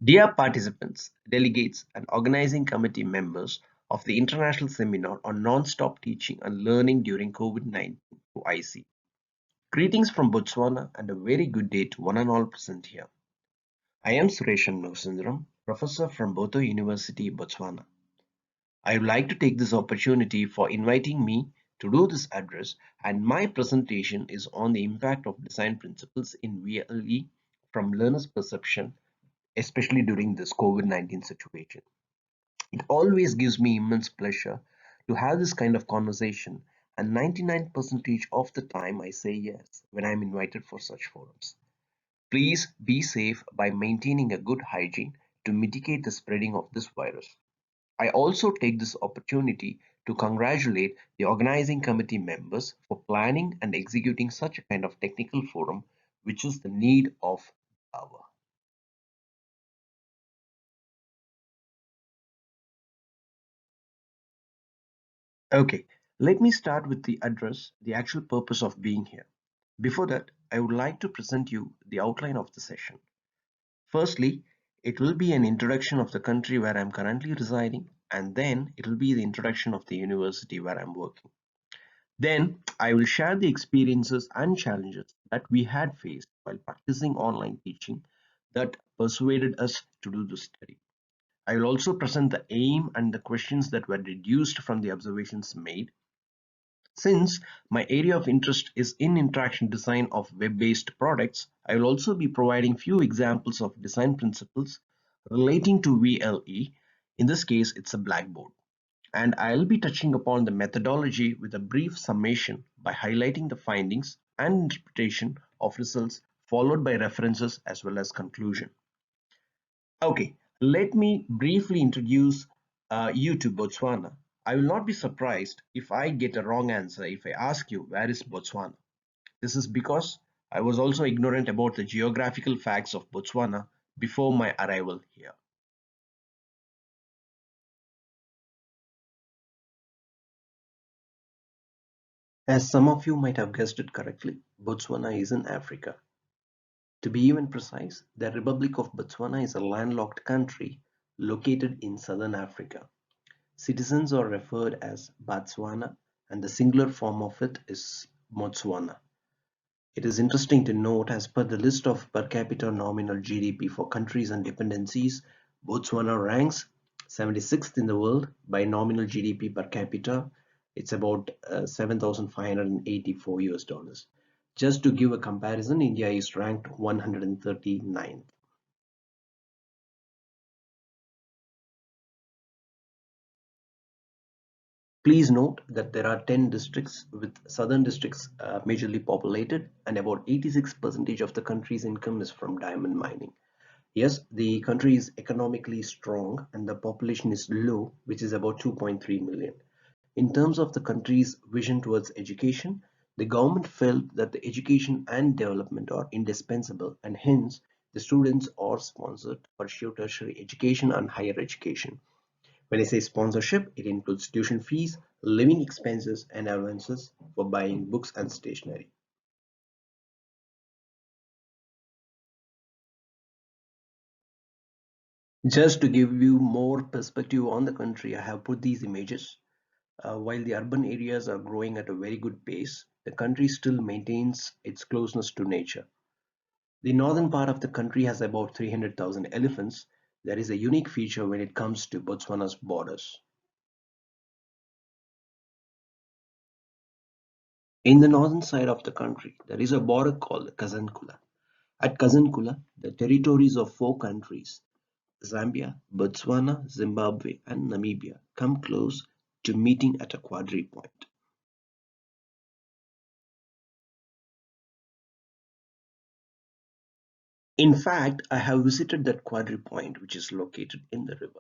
Dear participants, delegates, and organizing committee members of the International Seminar on Non-Stop Teaching and Learning During COVID-19 to IC. Greetings from Botswana and a very good day to one and all present here. I am Suresh Sundram, Professor from Botho University, Botswana. I would like to take this opportunity for inviting me to do this address, and my presentation is on the impact of design principles in VLE from learners' perception, especially during this COVID-19 situation. It always gives me immense pleasure to have this kind of conversation, and 99% of the time I say yes when I'm invited for such forums. Please be safe by maintaining a good hygiene to mitigate the spreading of this virus. I also take this opportunity to congratulate the organizing committee members for planning and executing such a kind of technical forum, which is the need of the hour. Okay, let me start with the address, the actual purpose of being here. Before that, I would like to present you the outline of the session. Firstly, it will be an introduction of the country where I'm currently residing, and then it will be the introduction of the university where I'm working. Then I will share the experiences and challenges that we had faced while practicing online teaching that persuaded us to do this study. I will also present the aim and the questions that were deduced from the observations made. Since my area of interest is in interaction design of web-based products, I will also be providing few examples of design principles relating to VLE. In this case, it's a blackboard. And I'll be touching upon the methodology with a brief summation by highlighting the findings and interpretation of results, followed by references as well as conclusion. Okay, let me briefly introduce you to Botswana. I will not be surprised if I get a wrong answer if I ask you where is Botswana. This is because I was also ignorant about the geographical facts of Botswana before my arrival here. As some of you might have guessed it correctly, Botswana is in Africa. To be even precise, the Republic of Botswana is a landlocked country located in southern Africa. Citizens are referred as Botswana, and the singular form of it is Motswana. It is interesting to note, as per the list of per capita nominal GDP for countries and dependencies, Botswana ranks 76th in the world by nominal GDP per capita. It's about 7,584 US dollars. Just to give a comparison, India is ranked 139th. Please note that there are 10 districts, with southern districts majorly populated, and about 86% of the country's income is from diamond mining. Yes, the country is economically strong and the population is low, which is about 2.3 million. In terms of the country's vision towards education, the government felt that the education and development are indispensable, and hence the students are sponsored to pursue tertiary education and higher education. When I say sponsorship, it includes tuition fees, living expenses, and allowances for buying books and stationery. Just to give you more perspective on the country, I have put these images. While the urban areas are growing at a very good pace, the country still maintains its closeness to nature. The northern part of the country has about 300,000 elephants. That is a unique feature when it comes to Botswana's borders. In the northern side of the country, there is a border called Kazankula. At Kazankula, the territories of four countries, Zambia, Botswana, Zimbabwe, and Namibia, come close to meeting at a quadripoint. In fact, I have visited that quadripoint, which is located in the river.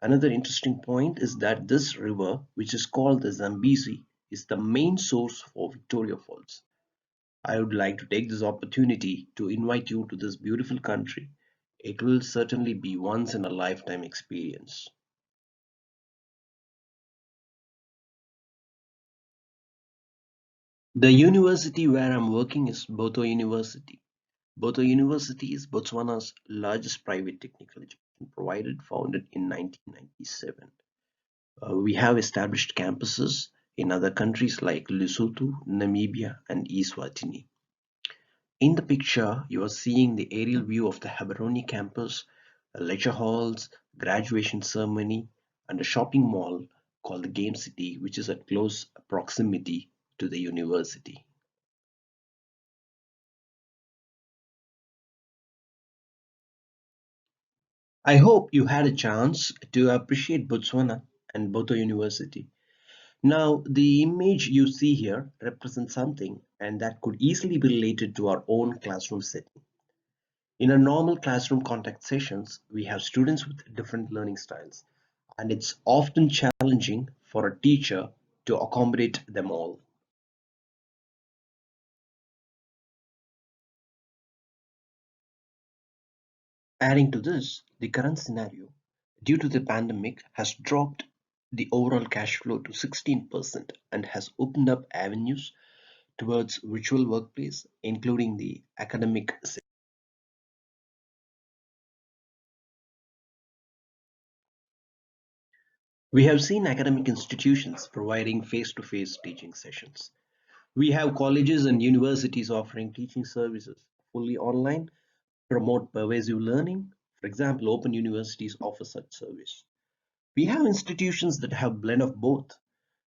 Another interesting point is that this river, which is called the Zambezi, is the main source for Victoria Falls. I would like to take this opportunity to invite you to this beautiful country. It will certainly be once in a lifetime experience. The university where I'm working is Botho University. Botho University is Botswana's largest private technical education provider, founded in 1997. We have established campuses in other countries like Lesotho, Namibia, and Eswatini. In the picture, you are seeing the aerial view of the Gaborone campus, lecture halls, graduation ceremony, and a shopping mall called the Game City, which is at close proximity to the university. I hope you had a chance to appreciate Botswana and Botho University. Now, the image you see here represents something and that could easily be related to our own classroom setting. In a normal classroom contact sessions, we have students with different learning styles, and it's often challenging for a teacher to accommodate them all. Adding to this, the current scenario, due to the pandemic, has dropped the overall cash flow to 16% and has opened up avenues towards virtual workplace, including the academic. We have seen academic institutions providing face-to-face teaching sessions. We have colleges and universities offering teaching services fully online, promote pervasive learning. For example, open universities offer such service. We have institutions that have blend of both.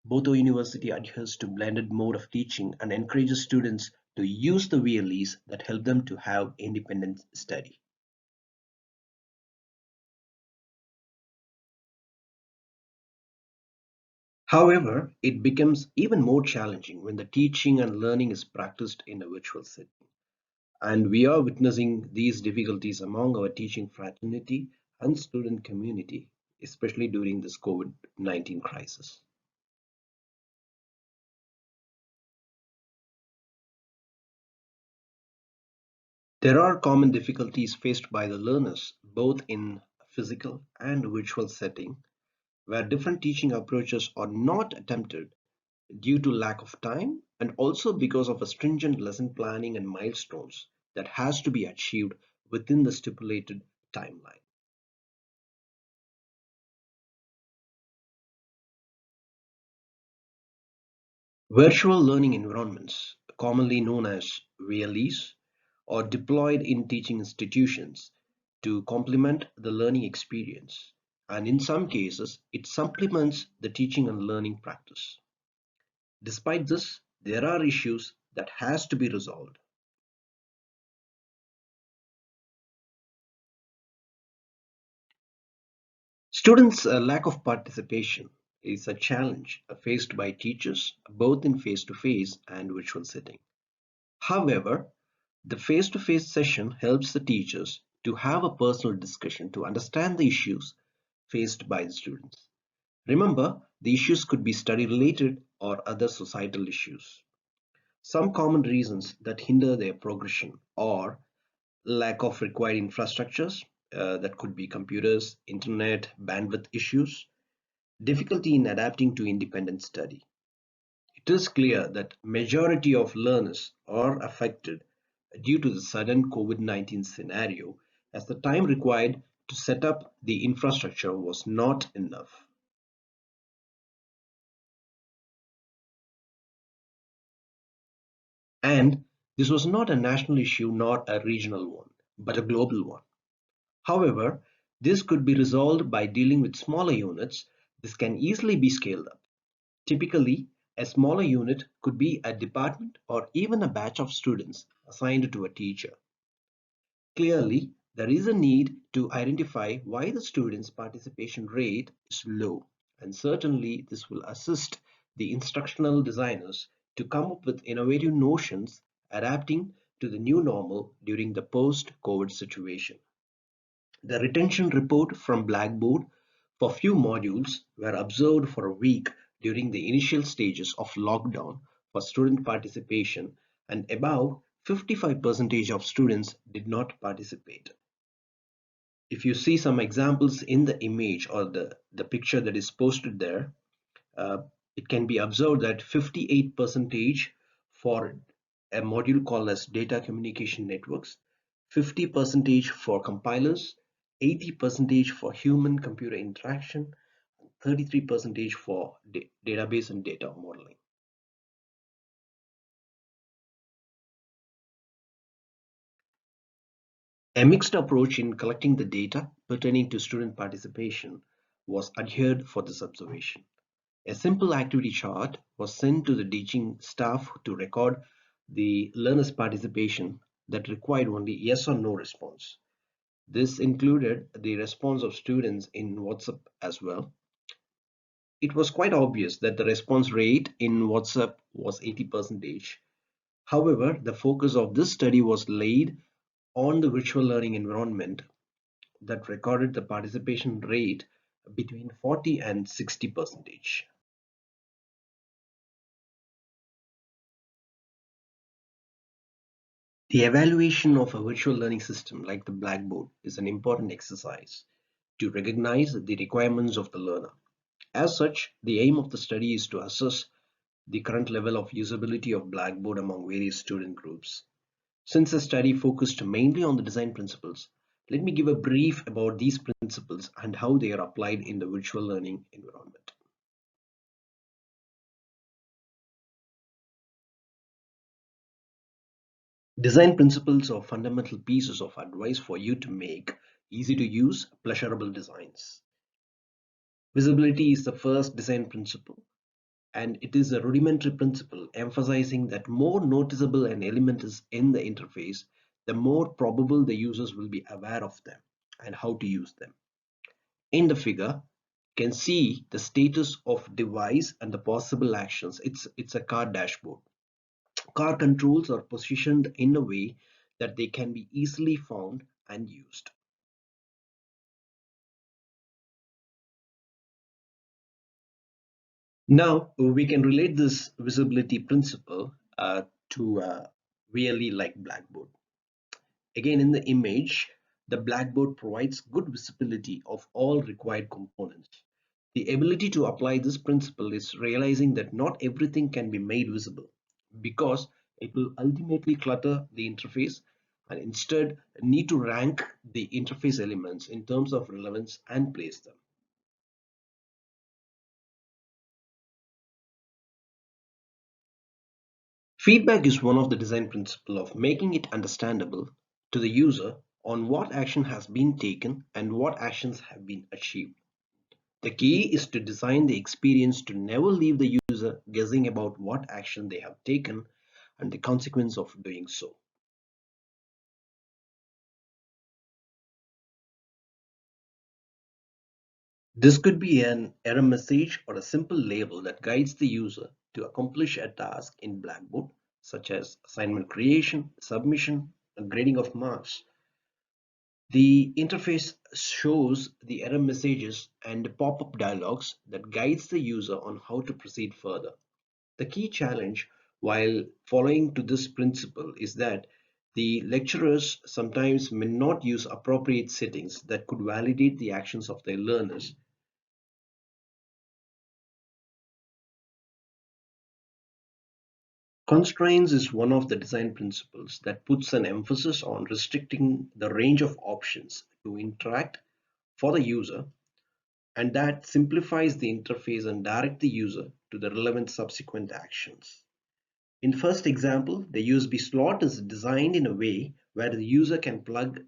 Botho University adheres to blended mode of teaching and encourages students to use the VLEs that help them to have independent study. However, it becomes even more challenging when the teaching and learning is practiced in a virtual setting. And we are witnessing these difficulties among our teaching fraternity and student community, especially during this COVID-19 crisis. There are common difficulties faced by the learners, both in physical and virtual setting, where different teaching approaches are not attempted due to lack of time and also because of a stringent lesson planning and milestones that has to be achieved within the stipulated timeline. Virtual learning environments, commonly known as VLEs, are deployed in teaching institutions to complement the learning experience, and in some cases, it supplements the teaching and learning practice. Despite this, there are issues that has to be resolved. Students' lack of participation is a challenge faced by teachers both in face-to-face and virtual setting. However, the face-to-face session helps the teachers to have a personal discussion to understand the issues faced by the students. Remember, the issues could be study related or other societal issues. Some common reasons that hinder their progression are lack of required infrastructures, that could be computers, internet, bandwidth issues, difficulty in adapting to independent study. It is clear that majority of learners are affected due to the sudden COVID-19 scenario, as the time required to set up the infrastructure was not enough. And this was not a national issue nor a regional one, but a global one. However, this could be resolved by dealing with smaller units. This can easily be scaled up. Typically, a smaller unit could be a department or even a batch of students assigned to a teacher. Clearly, there is a need to identify why the students' participation rate is low, and certainly this will assist the instructional designers to come up with innovative notions adapting to the new normal during the post-COVID situation. The retention report from Blackboard for few modules were observed for a week during the initial stages of lockdown for student participation, and about 55% of students did not participate. If you see some examples in the image or the picture that is posted there, uh, it can be observed that 58% for a module called as data communication networks, 50% for compilers, 80% for human-computer interaction, 33% for database and data modeling. A mixed approach in collecting the data pertaining to student participation was adhered for this observation. A simple activity chart was sent to the teaching staff to record the learner's participation that required only yes or no response. This included the response of students in WhatsApp as well. It was quite obvious that the response rate in WhatsApp was 80%. However, the focus of this study was laid on the virtual learning environment that recorded the participation rate between 40 and 60%. The evaluation of a virtual learning system like the Blackboard is an important exercise to recognize the requirements of the learner. As such, the aim of the study is to assess the current level of usability of Blackboard among various student groups. Since the study focused mainly on the design principles, let me give a brief about these principles and how they are applied in the virtual learning environment. Design principles are fundamental pieces of advice for you to make easy to use, pleasurable designs. Visibility is the first design principle, and it is a rudimentary principle emphasizing that more noticeable an element is in the interface, the more probable the users will be aware of them and how to use them. In the figure, you can see the status of device and the possible actions. It's a car dashboard. Car controls are positioned in a way that they can be easily found and used. Now we can relate this visibility principle to really like Blackboard. Again, in the image, the Blackboard provides good visibility of all required components. The ability to apply this principle is realizing that not everything can be made visible because it will ultimately clutter the interface, and instead need to rank the interface elements in terms of relevance and place them. Feedback is one of the design principles of making it understandable to the user on what action has been taken and what actions have been achieved. The key is to design the experience to never leave the user guessing about what action they have taken and the consequence of doing so. This could be an error message or a simple label that guides the user to accomplish a task in Blackboard, such as assignment creation, submission, and grading of marks. The interface shows the error messages and pop-up dialogues that guides the user on how to proceed further. The key challenge while following to this principle is that the lecturers sometimes may not use appropriate settings that could validate the actions of their learners. Constraints is one of the design principles that puts an emphasis on restricting the range of options to interact for the user, and that simplifies the interface and direct the user to the relevant subsequent actions. In first example, the USB slot is designed in a way where the user can plug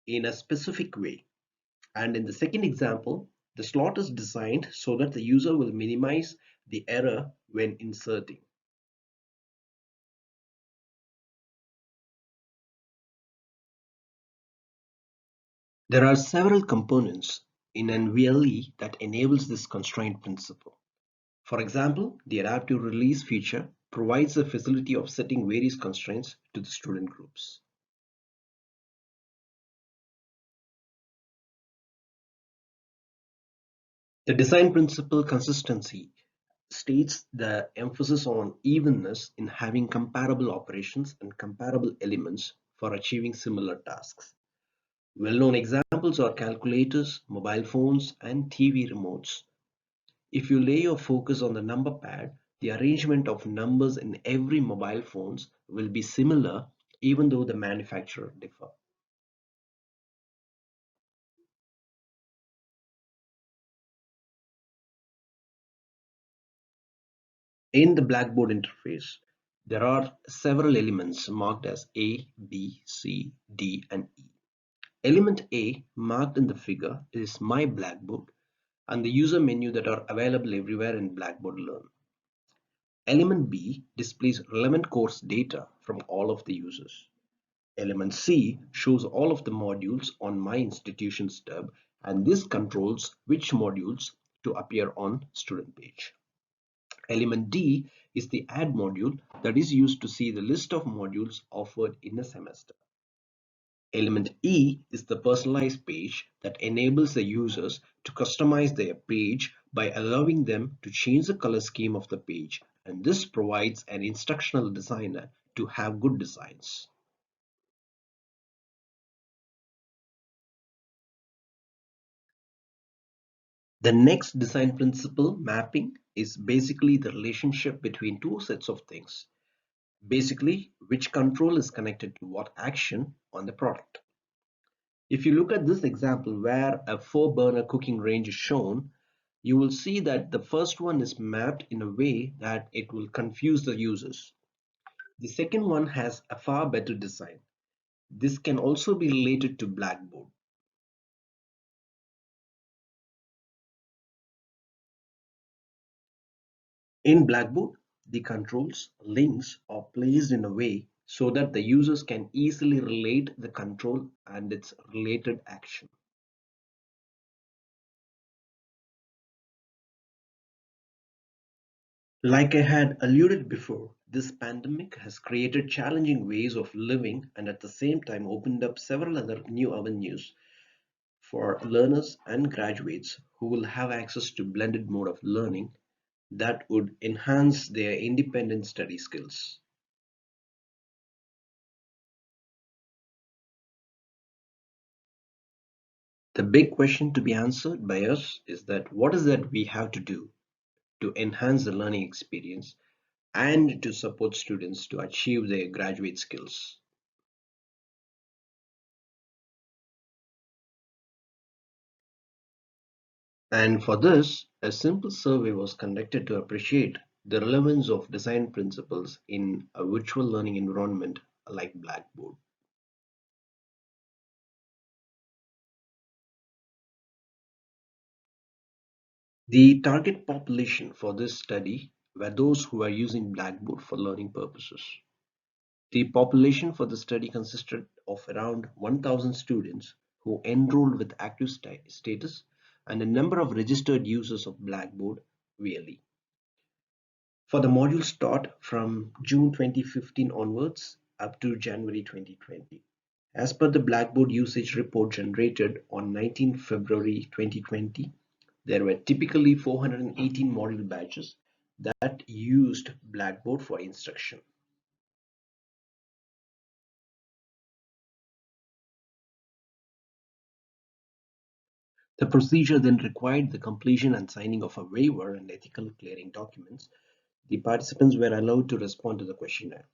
in a specific way. And in the second example, the slot is designed so that the user will minimize the error when inserting. There are several components in an VLE that enables this constraint principle. For example, the adaptive release feature provides the facility of setting various constraints to the student groups. The design principle consistency states the emphasis on evenness in having comparable operations and comparable elements for achieving similar tasks. Well-known examples are calculators, mobile phones, and TV remotes. If you lay your focus on the number pad, the arrangement of numbers in every mobile phones will be similar even though the manufacturer differ. In the Blackboard interface, there are several elements marked as A, B, C, D, and E. Element A, marked in the figure, is My Blackboard and the user menu that are available everywhere in Blackboard Learn. Element B displays relevant course data from all of the users. Element C shows all of the modules on My Institutions tab, and this controls which modules to appear on student page. Element D is the Add module that is used to see the list of modules offered in a semester. Element E is the Personalized page that enables the users to customize their page by allowing them to change the color scheme of the page, and this provides an instructional designer to have good designs. The next design principle, mapping, is basically the relationship between two sets of things. Basically, which control is connected to what action on the product. If you look at this example where a 4-burner cooking range is shown, you will see that the first one is mapped in a way that it will confuse the users. The second one has a far better design. This can also be related to Blackboard. In Blackboard, the controls links are placed in a way so that the users can easily relate the control and its related action. Like I had alluded before, this pandemic has created challenging ways of living and at the same time opened up several other new avenues for learners and graduates who will have access to blended mode of learning that would enhance their independent study skills. The big question to be answered by us is that what is that we have to do to enhance the learning experience and to support students to achieve their graduate skills. And for this, a simple survey was conducted to appreciate the relevance of design principles in a virtual learning environment like Blackboard. The target population for this study were those who are using Blackboard for learning purposes. The population for the study consisted of around 1,000 students who enrolled with active status and a number of registered users of Blackboard VLE. For the module start from June 2015 onwards up to January 2020. As per the Blackboard usage report generated on 19 February 2020, there were typically 418 module batches that used Blackboard for instruction. The procedure then required the completion and signing of a waiver and ethical clearing documents. The participants were allowed to respond to the questionnaire.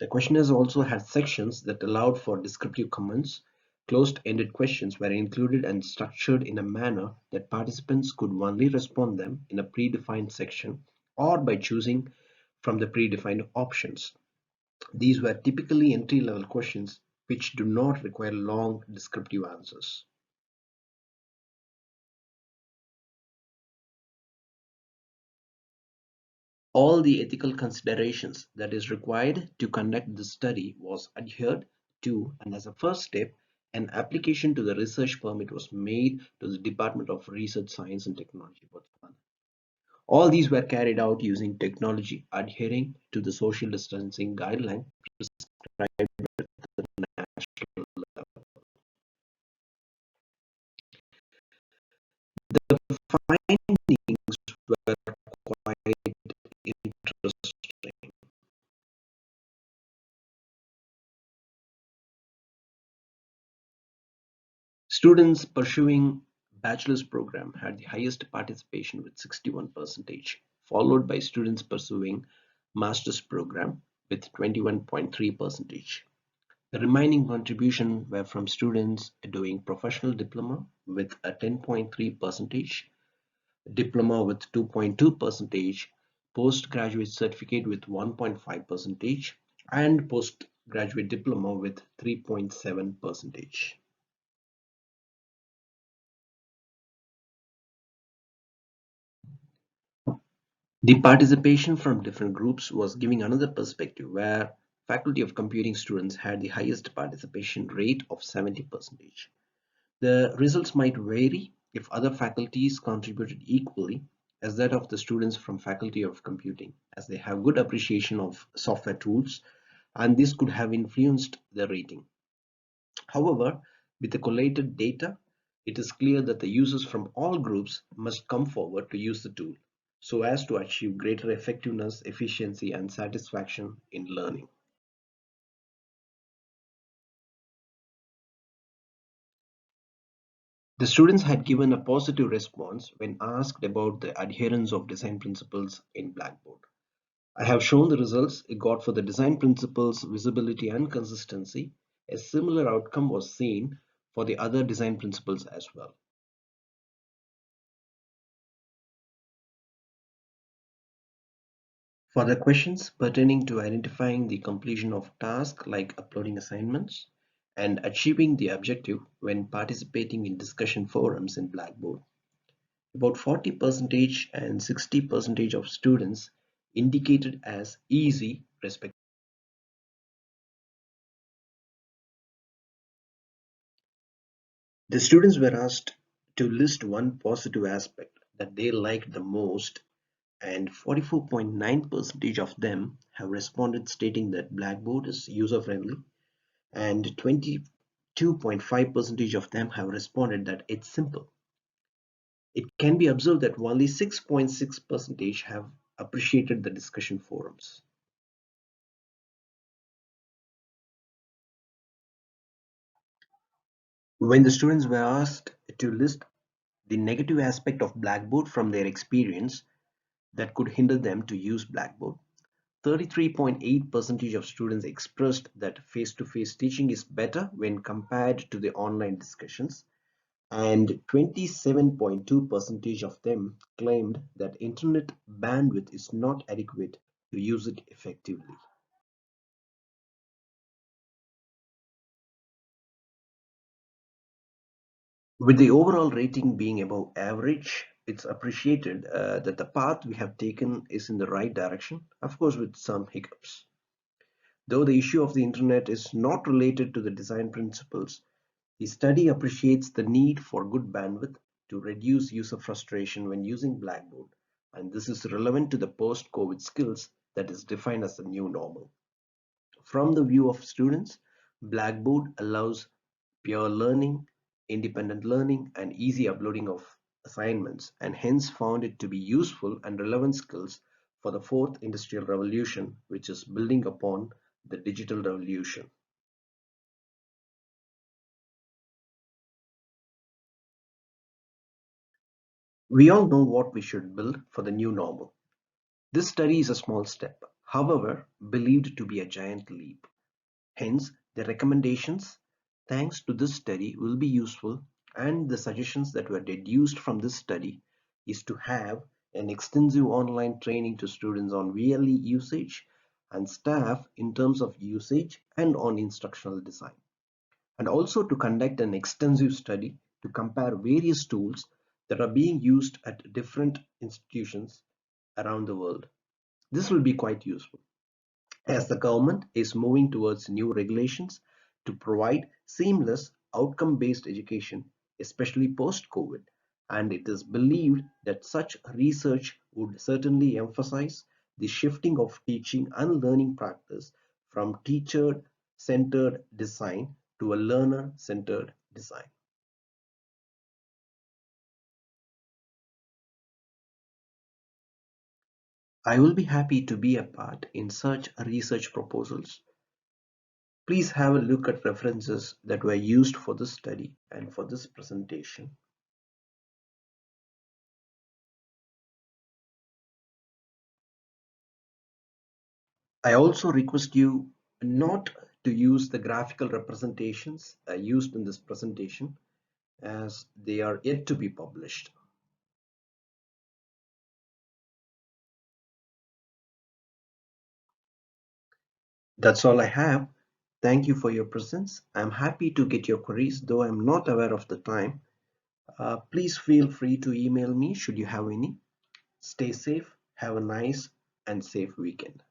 The questionnaires also had sections that allowed for descriptive comments. Closed-ended questions were included and structured in a manner that participants could only respond them in a predefined section or by choosing from the predefined options. These were typically entry-level questions which do not require long descriptive answers. All the ethical considerations that is required to conduct the study was adhered to, and as a first step, an application to the research permit was made to the Department of Research, Science and Technology, Botswana. All these were carried out using technology adhering to the social distancing guideline prescribed at the national level. The findings were quite interesting. Students pursuing bachelor's program had the highest participation with 61%, followed by students pursuing master's program with 21.3%. The remaining contribution were from students doing professional diploma with a 10.3%, diploma with 2.2%, postgraduate certificate with 1.5 percentage, and postgraduate diploma with 3.7 percentage. The participation from different groups was giving another perspective where Faculty of Computing students had the highest participation rate of 70%. The results might vary if other faculties contributed equally as that of the students from Faculty of Computing, as they have good appreciation of software tools, and this could have influenced the rating. However, with the collated data, it is clear that the users from all groups must come forward to use the tool so as to achieve greater effectiveness, efficiency, and satisfaction in learning. The students had given a positive response when asked about the adherence of design principles in Blackboard. I have shown the results it got for the design principles, visibility, and consistency. A similar outcome was seen for the other design principles as well. For the questions pertaining to identifying the completion of tasks like uploading assignments and achieving the objective when participating in discussion forums in Blackboard, about 40% and 60% of students indicated as easy respectively. The students were asked to list one positive aspect that they liked the most, and 44.9% of them have responded stating that Blackboard is user-friendly, and 22.5% of them have responded that it's simple. It can be observed that only 6.6% have appreciated the discussion forums. When the students were asked to list the negative aspect of Blackboard from their experience that could hinder them to use Blackboard, 33.8% of students expressed that face-to-face teaching is better when compared to the online discussions, and 27.2% of them claimed that internet bandwidth is not adequate to use it effectively. With the overall rating being above average, it's appreciated that the path we have taken is in the right direction, of course with some hiccups. Though the issue of the internet is not related to the design principles, the study appreciates the need for good bandwidth to reduce user frustration when using Blackboard, and this is relevant to the post-COVID skills that is defined as the new normal. From the view of students, Blackboard allows peer learning, independent learning, and easy uploading of assignments, and hence found it to be useful and relevant skills for the fourth industrial revolution, which is building upon the digital revolution. We all know what we should build for the new normal. This study is a small step, however, believed to be a giant leap. Hence, the recommendations, thanks to this study, will be useful, and the suggestions that were deduced from this study is to have an extensive online training to students on VLE usage and staff in terms of usage and on instructional design, and also to conduct an extensive study to compare various tools that are being used at different institutions around the world. This will be quite useful as the government is moving towards new regulations to provide seamless outcome-based education, especially post-COVID, and it is believed that such research would certainly emphasize the shifting of teaching and learning practice from teacher-centered design to a learner-centered design. I will be happy to be a part in such research proposals. Please have a look at references that were used for this study and for this presentation. I also request you not to use the graphical representations used in this presentation as they are yet to be published. That's all I have. Thank you for your presence. I'm happy to get your queries, though I'm not aware of the time. Please feel free to email me should you have any. Stay safe, have a nice and safe weekend.